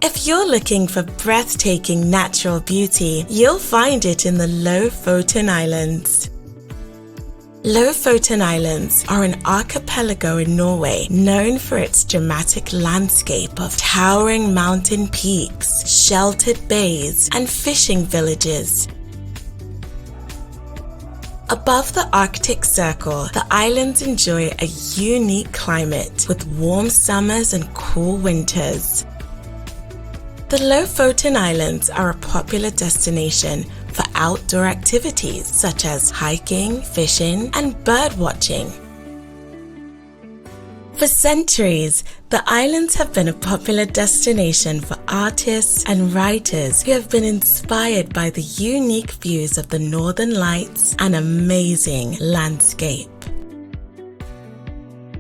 If you're looking for breathtaking natural beauty, you'll find it in the Lofoten Islands. Lofoten Islands are an archipelago in Norway known for its dramatic landscape of towering mountain peaks, sheltered bays, and fishing villages. Above the Arctic Circle, the islands enjoy a unique climate with warm summers and cool winters. The Lofoten Islands are a popular destination for outdoor activities such as hiking, fishing, and bird watching. For centuries, the islands have been a popular destination for artists and writers who have been inspired by the unique views of the northern lights and amazing landscape.